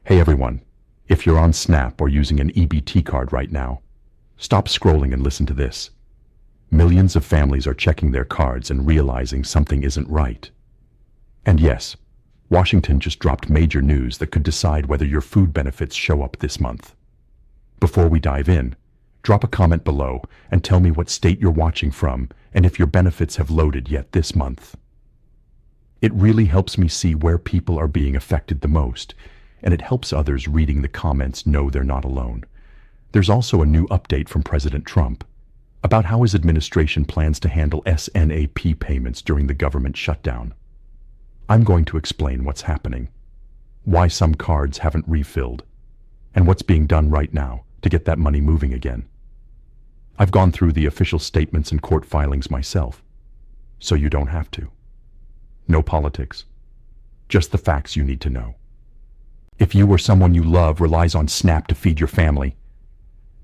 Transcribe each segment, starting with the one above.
Hey everyone, if you're on SNAP or using an EBT card right now, stop scrolling and listen to this. Millions of families are checking their cards and realizing something isn't right. And yes, Washington just dropped major news that could decide whether your food benefits show up this month. Before we dive in, drop a comment below and tell me what state you're watching from and if your benefits have loaded yet this month. It really helps me see where people are being affected the most, and it helps others reading the comments know they're not alone. There's also a new update from President Trump about how his administration plans to handle SNAP payments during the government shutdown. I'm going to explain what's happening, why some cards haven't refilled, and what's being done right now to get that money moving again. I've gone through the official statements and court filings myself, so you don't have to. No politics, just the facts you need to know. If you or someone you love relies on SNAP to feed your family,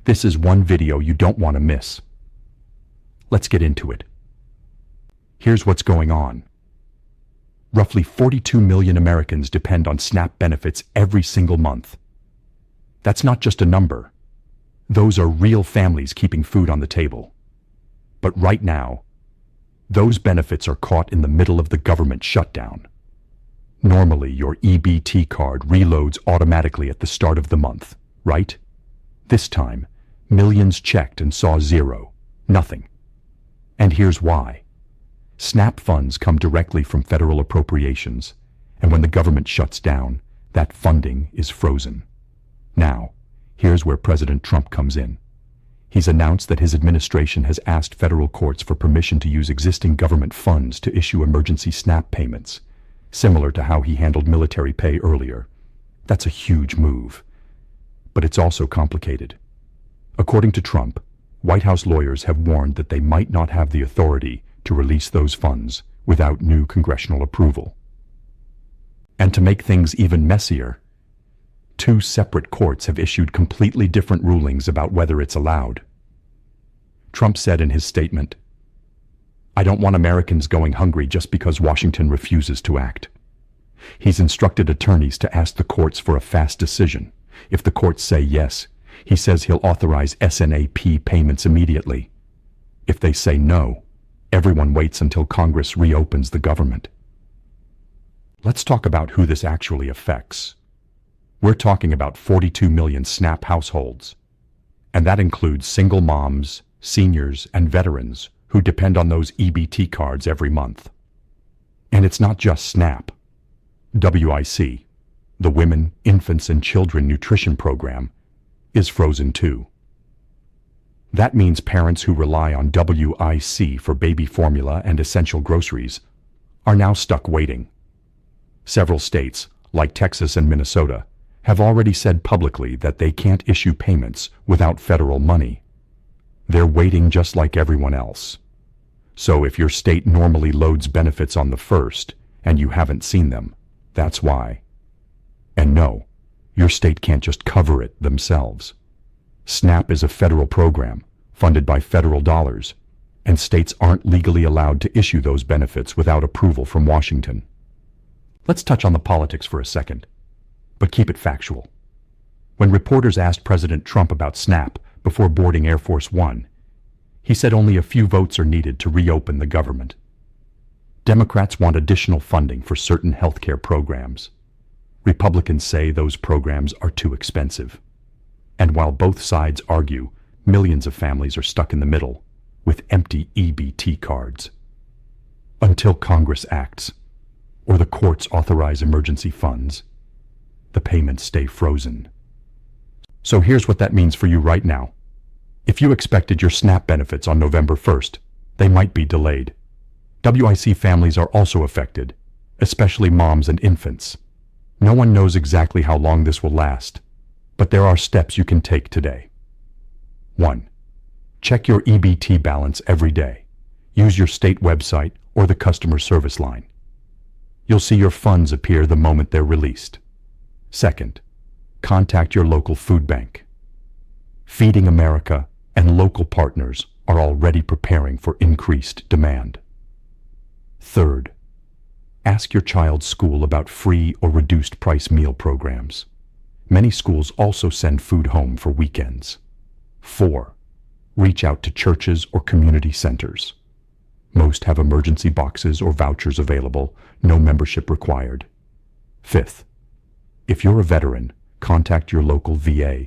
this is one video you don't want to miss. Let's get into it. Here's what's going on. Roughly 42 million Americans depend on SNAP benefits every single month. That's not just a number. Those are real families keeping food on the table. But right now, those benefits are caught in the middle of the government shutdown. Normally, your EBT card reloads automatically at the start of the month, right? This time, millions checked and saw zero, nothing. And here's why. SNAP funds come directly from federal appropriations, and when the government shuts down, that funding is frozen. Now, here's where President Trump comes in. He's announced that his administration has asked federal courts for permission to use existing government funds to issue emergency SNAP payments, similar to how he handled military pay earlier. That's a huge move. But it's also complicated. According to Trump, White House lawyers have warned that they might not have the authority to release those funds without new congressional approval. And to make things even messier, two separate courts have issued completely different rulings about whether it's allowed. Trump said in his statement, "I don't want Americans going hungry just because Washington refuses to act." He's instructed attorneys to ask the courts for a fast decision. If the courts say yes, he says he'll authorize SNAP payments immediately. If they say no, everyone waits until Congress reopens the government. Let's talk about who this actually affects. We're talking about 42 million SNAP households, and that includes single moms, seniors, and veterans who depend on those EBT cards every month. And it's not just SNAP. WIC, the Women, Infants, and Children Nutrition Program, is frozen too. That means parents who rely on WIC for baby formula and essential groceries are now stuck waiting. Several states, like Texas and Minnesota, have already said publicly that they can't issue payments without federal money. They're waiting just like everyone else. So if your state normally loads benefits on the 1st and you haven't seen them, that's why. And no, your state can't just cover it themselves. SNAP is a federal program funded by federal dollars, and states aren't legally allowed to issue those benefits without approval from Washington. Let's touch on the politics for a second, but keep it factual. When reporters asked President Trump about SNAP before boarding Air Force One, he said only a few votes are needed to reopen the government. Democrats want additional funding for certain healthcare programs. Republicans say those programs are too expensive. And while both sides argue, millions of families are stuck in the middle with empty EBT cards. Until Congress acts, or the courts authorize emergency funds, the payments stay frozen. So here's what that means for you right now. If you expected your SNAP benefits on November 1st, they might be delayed. WIC families are also affected, especially moms and infants. No one knows exactly how long this will last, but there are steps you can take today. 1. Check your EBT balance every day. Use your state website or the customer service line. You'll see your funds appear the moment they're released. 2nd, contact your local food bank. Feeding America and local partners are already preparing for increased demand. 3rd, ask your child's school about free or reduced price meal programs. Many schools also send food home for weekends. 4. Reach out to churches or community centers. Most have emergency boxes or vouchers available, no membership required. 5th, if you're a veteran, contact your local VA.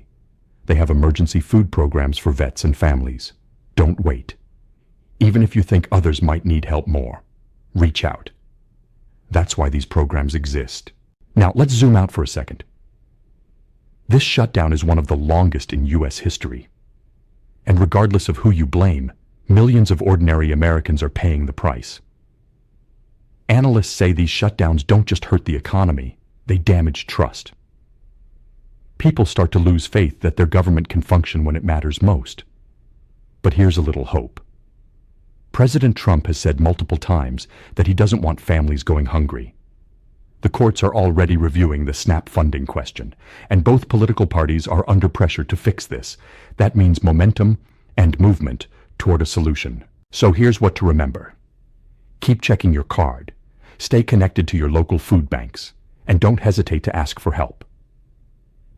They have emergency food programs for vets and families. Don't wait. Even if you think others might need help more, reach out. That's why these programs exist. Now, let's zoom out for a second. This shutdown is one of the longest in U.S. history. And regardless of who you blame, millions of ordinary Americans are paying the price. Analysts say these shutdowns don't just hurt the economy, they damage trust. People start to lose faith that their government can function when it matters most. But here's a little hope. President Trump has said multiple times that he doesn't want families going hungry. The courts are already reviewing the SNAP funding question, and both political parties are under pressure to fix this. That means momentum and movement toward a solution. So here's what to remember. Keep checking your card, stay connected to your local food banks, and don't hesitate to ask for help.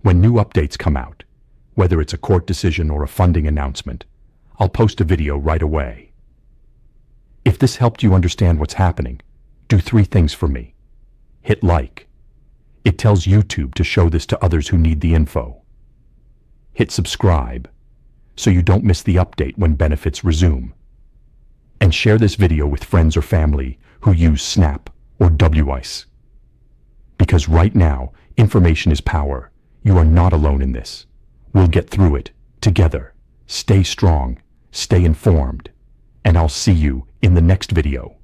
When new updates come out, whether it's a court decision or a funding announcement, I'll post a video right away. If this helped you understand what's happening, do 3 things for me. Hit like. It tells YouTube to show this to others who need the info. Hit subscribe so you don't miss the update when benefits resume. And share this video with friends or family who use SNAP or WICE. Because right now, information is power. You are not alone in this. We'll get through it together. Stay strong, stay informed, and I'll see you in the next video.